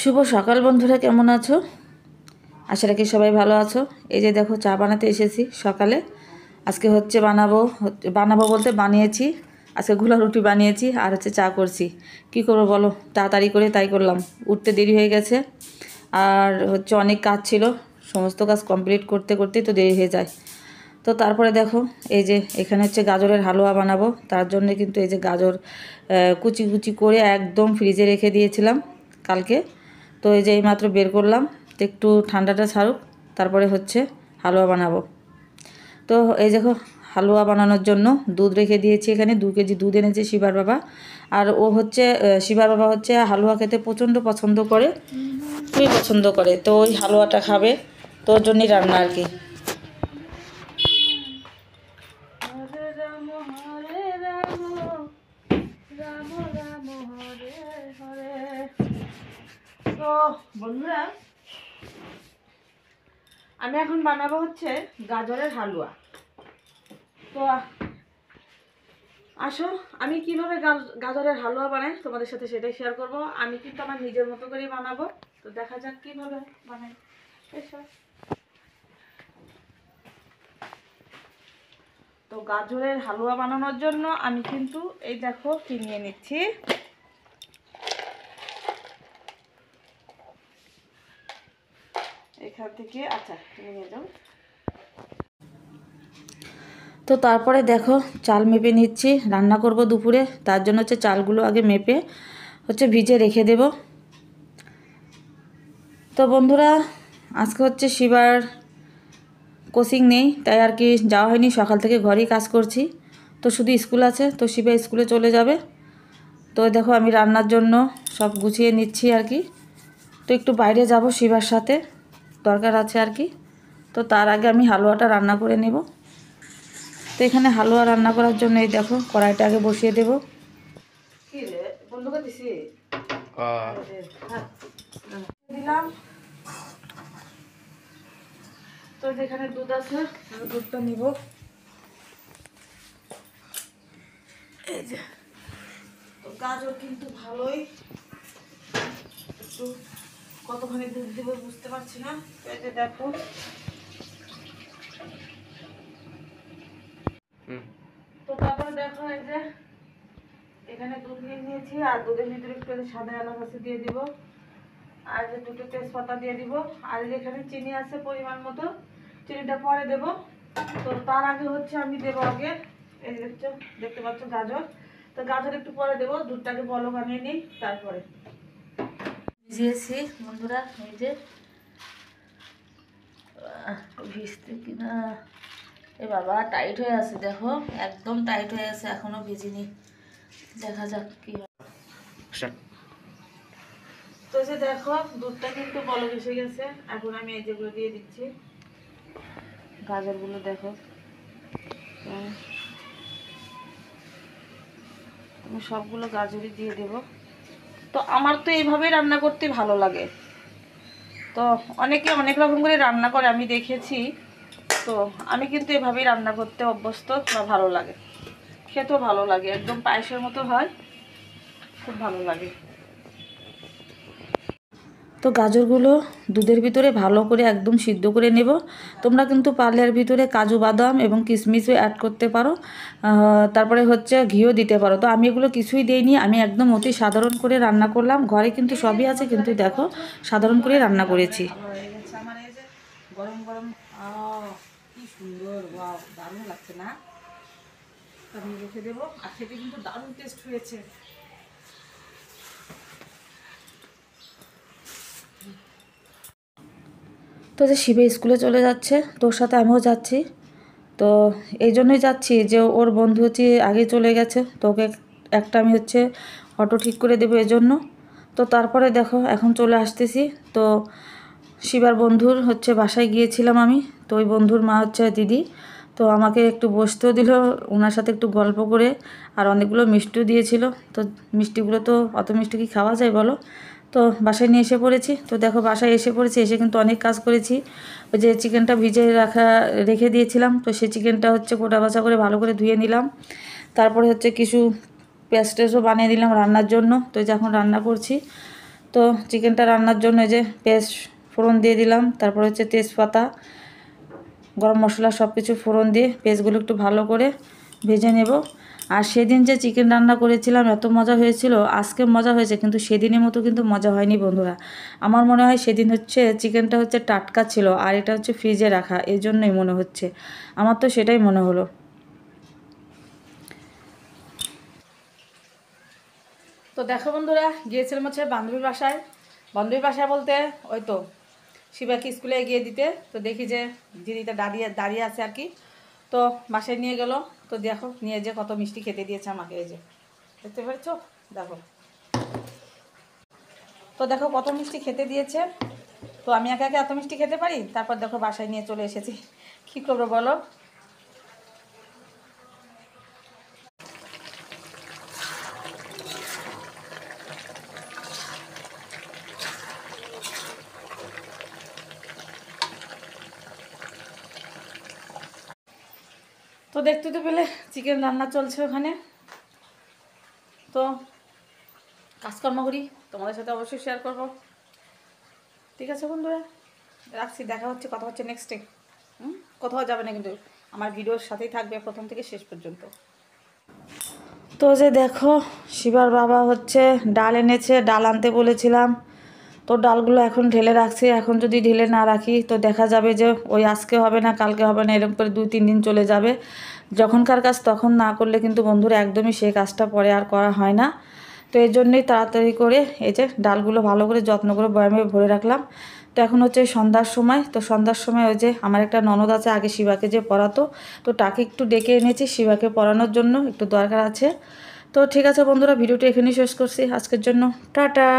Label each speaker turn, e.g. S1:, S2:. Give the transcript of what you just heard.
S1: শুভ সকাল বন্ধুরা, কেমন আছো? আশা রাখি সবাই ভালো আছো। এই যে দেখো চা বানাতে এসেছি সকালে। আজকে বানাবো বলতে বানিয়েছি। আজকে ঘোলা রুটি বানিয়েছি আর চা করছি। কি করবো বলো, তাড়াতাড়ি করে তাই করলাম। উঠতে দেরি হয়ে গেছে আর অনেক কাজ ছিল, সমস্ত কাজ কমপ্লিট করতে করতেই তো দেরি হয়ে যায়। তো তারপরে দেখো এই যে এখানে গাজরের হালুয়া বানাবো। তার জন্য কিন্তু এই যে গাজর কুচি কুচি করে একদম ফ্রিজে রেখে দিয়েছিলাম কালকে। তো এই যে এইমাত্র বের করলাম, তো একটু ঠান্ডাটা ছাড়ুক, তারপরে হালুয়া বানাবো। তো এই দেখো হালুয়া বানানোর জন্য দুধ রেখে দিয়েছি। এখানে 2 কেজি দুধ এনেছে শিবার বাবা। আর ও শিবার বাবা হালুয়া খেতে প্রচণ্ড পছন্দ করে, খুবই পছন্দ করে। তো ওই হালুয়াটা খাবে, তো ওর জন্যই রান্না আর কি। তো বন্ধুরা, আমি এখন বানাবো গাজরের হালুয়া। তো আসো আমি কিভাবে গাজরের হালুয়া বানাই তোমাদের সাথে সেটাই শেয়ার করব। আমি কিন্তু আমার নিজের মতো করেই বানাবো, তো দেখা যাক কিভাবে বানাই। এসো। তো গাজরের হালুয়া বানানোর জন্য আমি কিন্তু এই দেখো কি নিয়ে নিচ্ছি। এখান থেকে তুমি নিয়ে যাও। তো তারপরে দেখো চাল মেপে নিচ্ছি, রান্না করব দুপুরে। তার জন্য চালগুলো আগে মেপে ভিজে রেখে দেব। তো বন্ধুরা, আজকে শিবার কোচিং নেই, তাই আর কি যাওয়া হয়নি। সকাল থেকে ঘরেই কাজ করছি। তো শুধু স্কুল আছে, তো শিবা স্কুলে চলে যাবে। তো দেখো আমি রান্নার জন্য সব গুছিয়ে নিচ্ছি আর কি। তো একটু বাইরে যাব শিবার সাথে, দরকার আছে আর কি। তো তার আগে আমি হালুয়াটা রান্না করে নেব। তো এখানে হালুয়া রান্না করার জন্য এই দেখো কড়াইটা আগে বসিয়ে দেব। দিলাম। তো যেখানে দুধ আছে আমি দুধটা নিব। এই যে তো গাজর কিন্তু ভালোই, একটু কতখানি দুধ দেবো বুঝতে পারছি না। তো এই যে দেখো তো তারপরে দেখো এই যে এখানে দুধ নিয়ে নিয়েছি, আর দুধের ভিতরে একটু সাদা এলাচ আছে দিয়ে দিব, আর যে 2টো তেজপাতা দিয়ে দিব, আর এখানে চিনি আছে পরিমাণ মতো, চিনিটা পরে দেব। তো তার আগে আমি দেবো আগে এই দেখতে পাচ্ছ গাজর। তো গাজর একটু পরে দেবো, দুধটাকে বলক আনিয়ে নিই তারপরে। ভিজিয়েছি বন্ধুরা, এই যে ভিজতে কিনা, এ বাবা টাইট হয়ে আছে, দেখো একদম টাইট হয়ে আছে, এখনো ভিজিনি। দেখা যাক কি হয়। তো যে দেখো দুধটা কিন্তু বলক এসে গেছে। এখন আমি এই যেগুলো দিয়ে দিচ্ছি, গাজরগুলো দেখো। আমি সবগুলো গাজরই দিয়ে দেব। তো আমার তো এইভাবেই রান্না করতে ভালো লাগে। তো অনেকে অনেক রকম করে রান্না করে আমি দেখেছি। তো আমি কিন্তু এভাবেই রান্না করতে অভ্যস্ত, বা ভালো লাগে, খেতেও ভালো লাগে, একদম পায়েসের মতো হয়, খুব ভালো লাগে। তো গাজরগুলো দুধের ভিতরে ভালো করে একদম সিদ্ধ করে নেব। তোমরা কিন্তু পারলে এর ভিতরে কাজু বাদাম এবং কিশমিশও অ্যাড করতে পারো, তারপরে ঘিও দিতে পারো। তো আমি এগুলো কিছুই দিইনি, আমি একদম অতি সাধারণ করে রান্না করলাম। ঘরে কিন্তু সবই আছে, কিন্তু দেখো সাধারণ করে রান্না করেছি। আমার এই যে গরম গরম, কি সুন্দর, ওয়াও, দারুণ লাগছে না? আমি রেখে দেবো, আর খেতে কিন্তু দারুণ টেস্ট হয়েছে। তো যে শিবে স্কুলে চলে যাচ্ছে, তোর সাথে আমিও যাচ্ছি। তো এই জন্যই যাচ্ছি যে ওর বন্ধু আগে চলে গেছে, তো ওকে একটা আমি অটো ঠিক করে দেবো এজন্য। তো তারপরে দেখো এখন চলে আসতেছি। তো শিবার বন্ধুর বাসায় গিয়েছিলাম আমি। তো ওই বন্ধুর মা দিদি, তো আমাকে একটু বসতেও দিল, ওনার সাথে একটু গল্প করে, আর অনেকগুলো মিষ্টিও দিয়েছিল। তো মিষ্টিগুলো তো অত মিষ্টি কি খাওয়া যায় বলো? তো বাসায় নিয়ে এসে পড়েছি। তো দেখো বাসায় এসে পড়েছি, এসে কিন্তু অনেক কাজ করেছি। ওই যে চিকেনটা রেখে দিয়েছিলাম, তো সেই চিকেনটা কোটা বাছা করে ভালো করে ধুয়ে নিলাম। তারপরে কিছু পেস্টেসও বানিয়ে দিলাম রান্নার জন্য। তো যখন রান্না করছি, তো চিকেনটা রান্নার জন্য এই যে পেঁয়াজ ফোড়ন দিয়ে দিলাম, তারপর হচ্ছে তেজপাতা, গরম মশলা সব কিছু ফোড়ন দিয়ে পেঁয়াজগুলো একটু ভালো করে ভেজে নেব। আর সেদিন যে চিকেন রান্না করেছিলাম এত মজা হয়েছিল, আজকে মজা হয়েছে, কিন্তু সেদিনের মতো কিন্তু মজা হয়নি বন্ধুরা। আমার মনে হয় সেদিন হচ্ছে চিকেনটা হচ্ছে টাটকা ছিল, আর এটা হচ্ছে ফ্রিজে রাখা, এই জন্যই মনে হচ্ছে, আমার তো সেটাই মনে হলো। তো দেখো বন্ধুরা, গিয়েছিলাম হচ্ছে বান্ধবীর বাসায়। বান্ধবীর বাসায় বলতে ওই তো শিবাকে স্কুলে এগিয়ে দিতে, তো দেখি যে দিদিটা দাঁড়িয়ে দাঁড়িয়ে আছে আর কি। তো বাসায় নিয়ে গেল, তো দেখো নিয়ে যে কত মিষ্টি খেতে দিয়েছে আমাকে, এই যে দেখতে পেরেছো, দেখো। তো দেখো কত মিষ্টি খেতে দিয়েছে। তো আমি একা একা এত মিষ্টি খেতে পারি? তারপর দেখো বাসায় নিয়ে চলে এসেছি, কী করবো বলো। তো দেখতে তো পেলে চিকেন রান্না চলছে ওখানে। তো কাজকর্ম করি, তোমাদের সাথে অবশ্যই শেয়ার করব। ঠিক আছে বন্ধুরা, রাখছি, দেখা হচ্ছে, কথা হচ্ছে নেক্সটে। কোথাও যাবে না কিন্তু, আমার ভিডিওর সাথেই থাকবে প্রথম থেকে শেষ পর্যন্ত। তো যে দেখো শিবার বাবা হচ্ছে ডাল এনেছে, ডাল আনতে বলেছিলাম, তো ডালগুলো এখন ঢেলে রাখছি। এখন যদি ঢেলে না রাখি তো দেখা যাবে যে ওই আজকে হবে না, কালকে হবে না, এরকম করে 2-3 দিন চলে যাবে। যখনকার কাজ তখন না করলে কিন্তু বন্ধুরা একদমই সেই কাজটা পরে আর করা হয় না। তো এই জন্যই তাড়াতাড়ি করে এই যে ডালগুলো ভালো করে যত্ন করে বয়ামে ভরে রাখলাম। তো এখন হচ্ছে সন্ধ্যার সময়, তো সন্ধ্যার সময় ওই যে আমার একটা ননদ আছে আগে শিবাকে যে পড়াতো, তো তাকে একটু ডেকে এনেছি শিবাকে পড়ানোর জন্য, একটু দরকার আছে। তো ঠিক আছে বন্ধুরা, ভিডিওটা এখানেই শেষ করছি আজকের জন্য, টাটা।